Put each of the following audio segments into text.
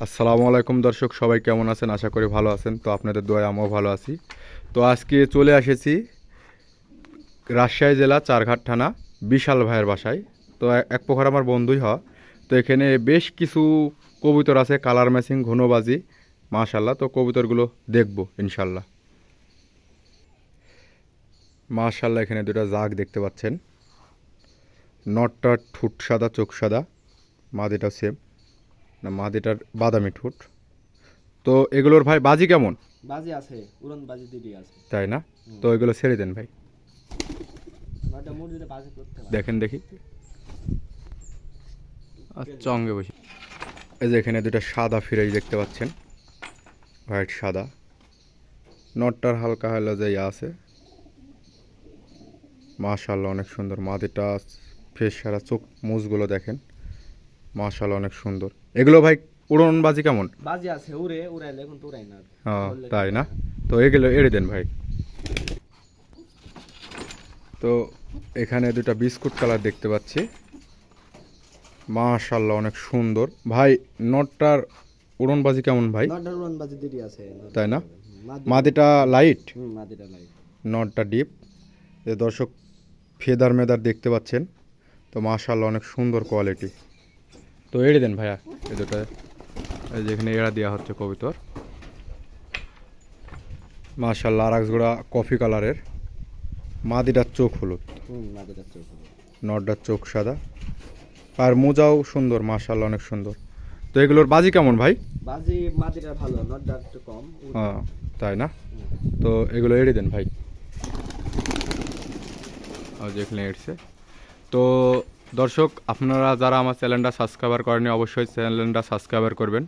আসসালামু আলাইকুম দর্শক, সবাই কেমন আছেন? আশা করি ভালো আছেন। তো আপনাদের দোয়ায় আমিও ভালো আছি। তো আজকে চলে এসেছি রাজশাহী জেলা চারঘাট থানা বিশাল ভাইয়ের বাসায়। তো এক প্রকার আমার বন্ধুই হয়। তো এখানে বেশ কিছু কবুতর আছে, কালার ম্যাচিং, ঘনবাজি, মাশাল্লাহ। তো কবুতরগুলো দেখব ইনশাল্লাহ। মাশাল্লাহ, এখানে দুটো জাগ দেখতে পাচ্ছেন। নটটা ঠুট সাদা, চোখ সাদা, মাদিটা সেম না, মাদিটার বাদামি ঠুট। তো এগুলোর ভাই বাজি কেমন? বাজি আছে, উড়ন বাজি দিদি আছে। তাই না? তো এগুলো ছেড়ে দেন ভাই, নয়টা মুরগিতে বাজি করতে পারে। দেখেন দেখি। আচ্ছা, অঙ্গে বসে। এই যে এখানে দুটো সাদা ফিরাই দেখতে পাচ্ছেন, হোয়াইট সাদা। নটটার হালকা হালকা যে আছে, মাশাআল্লাহ অনেক সুন্দর। মাদিটা ফেস সারা, চোখ মুজগুলো দেখেন, মাশাআল্লাহ অনেক সুন্দর। এগুলো ভাই উড়ন বাজি কেমন? বাজি আছে, উড়াইলে এখন তো উড়াই না। তাই না? তো এগুলো এড়ে দেন ভাই। তো এখানে দুটো বিস্কুট কালার দেখতে পাচ্ছি, মাশাআল্লাহ অনেক সুন্দর। ভাই নটটার উড়নবাজি কেমন ভাই? নয়টার উড়ন বাজি দিদি আছে। তাই না? মাদিটা লাইট, মাদিটা লাই। নটটা ডিপ। যে দর্শক ফেদার মেদার দেখতে পাচ্ছেন, তো মাশাআল্লাহ অনেক সুন্দর কোয়ালিটি। তো এড়ে দেন ভাইয়া এই দুটো, যেখানে এড়া দেওয়া হচ্ছে কবিতর। মাশাআল্লাহ আর এক জোড়া কফি কালারের, মাদিটার চোখ হলুদ, মাদিটার চোখ। নটটার চোখ সাদা, আর মোজাও সুন্দর, মাশাআল্লাহ অনেক সুন্দর। তো এগুলোর বাজি কেমন ভাই? বাজি মাদিটা ভালো, নটটা একটু কম। হ্যাঁ, তাই না? তো এগুলো এড়ে দেন ভাই, যেখানে এড়ছে। তো দর্শক, আপনারা যারা আমার চ্যানেলটা সাবস্ক্রাইবার করেনি, অবশ্যই চ্যানেলটা সাবস্ক্রাইবার করবেন।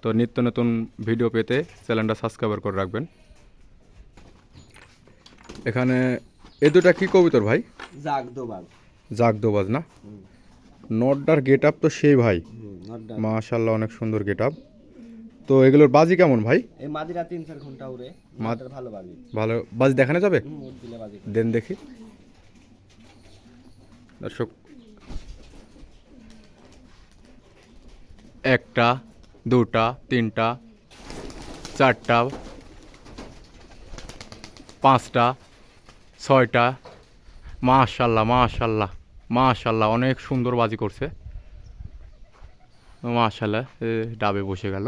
তো নিত্য নতুন ভিডিও পেতে চ্যানেলটা সাবস্ক্রাইবার করে রাখবেন। এখানে এ দুটা কি কবুতর ভাই? জাগ দোবাজ। জাগ দোবাজ না? নটটার গেট আপ তো সেই ভাই, নটটা মাশাআল্লাহ অনেক সুন্দর গেট আপ। তো এগুলোর বাজি কেমন ভাই? এই মাদিরা 3-4 ঘন্টা উড়ে, নটটার ভালো বাজি। ভালো বাজি দেখানো যাবে? উড় দিলে বাজি। দেন দেখি দর্শক। একটা, দুটা, তিনটা, চারটা, পাঁচটা, ছয়টা, মাশাল্লাহ মাশাল্লাহ মাশাল্লাহ অনেক সুন্দর বাজি করছে, মাশাল্লাহ। ডাবে বসে গেল।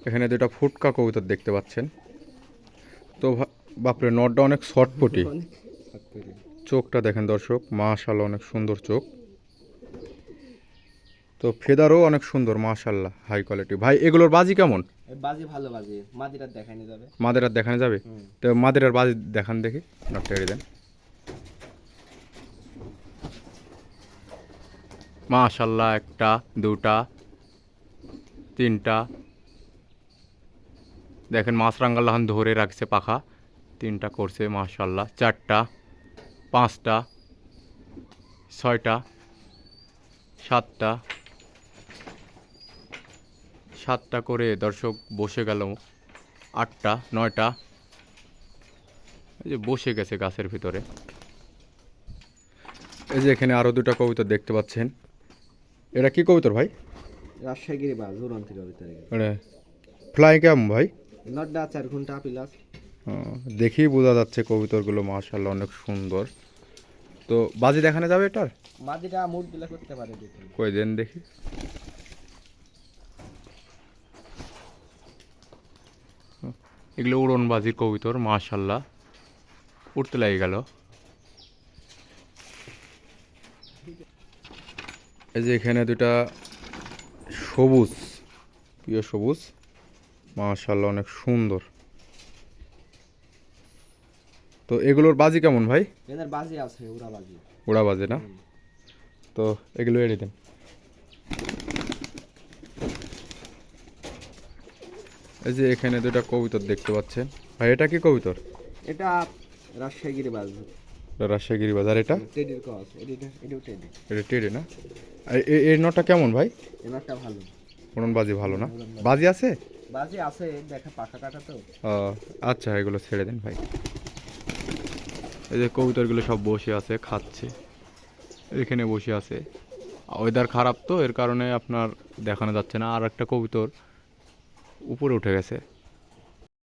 এখানে দুটা ফুটকা কবুতর দেখতে পাচ্ছেন। তো বাপরে, নটটা অনেক শর্টপটি, চোখটা দেখেন দর্শক, মাশাল্লাহ অনেক সুন্দর চোখ। তো ফেদারও অনেক সুন্দর, মাশাল্লাহ হাই কোয়ালিটি। ভাই এগুলোর বাজি কেমন? বাজি ভালো বাজি, মাদিরা দেখানো যাবে। মাদেরার দেখানো যাবে? তো মাদেরার বাজি দেখান দেখি, নটটা এড়ে দেন। মাশাল্লাহ, একটা, দুটা, তিনটা, দেখেন মাছরাঙ্গাল্লাহান ধরে রাখছে পাখা, তিনটা করছে মাশাল্লাহ। চারটা, পাঁচটা, ছয়টা, সাতটা, সাতটা করে দর্শক বসে গেল। আটটা, নয়টা, এই যে বসে গেছে গাছের ভিতরে। এই যে এখানে আরও দুটা কবুতর দেখতে পাচ্ছেন। এটা কি কবুতর ভাই? রাজশাহী বাজ উড়ন থেকে ভিতরে মানে ফ্লাই কেমন ভাই? নটটা 4 ঘন্টা প্লাস। দেখেই বোঝা যাচ্ছে কবুতরগুলো মাশাআল্লাহ অনেক সুন্দর। তো বাজি দেখানো যাবে এটার? মাদিটা মুড দিলে করতে পারে দেখুন। কই দেন দেখি। এগুলো উড়ন বাজির কবুতর, মাশাআল্লাহ উড়তে লেগে গেল। এই যে এখানে দুটা সবুজ, প্রিয় সবুজ, মাশাআল্লাহ অনেক সুন্দর। তো এগুলোর বাজি কেমন ভাই? এদের বাজি আছে, উড়া বাজি। উড়া বাজে না? তো এগুলো এড়ে দেন। এই যে এখানে দুটা কবুতর দেখতে পাচ্ছেন। ভাই এটা কি কবুতর? এটা রাজশাহী বাজ। রাজশাহী বাজার। এটা টেডির ক্রস, এটাও টেডি। এটা টেড়ে না? আর এর নটা কেমন ভাই? এনারটা ভালো। উড়ন বাজি ভালো না? বাজি আছে? বাজি আছে, দেখা পাখা কাটা তো। আচ্ছা, এগুলো ছেড়ে দেন ভাই। এই যে কবুতরগুলো সব বসে আছে, খাচ্ছে, এখানে বসে আছে। ওয়েদার খারাপ তো এর কারণে আপনার দেখানো যাচ্ছে না। আর একটা কবুতর উপরে উঠে গেছে।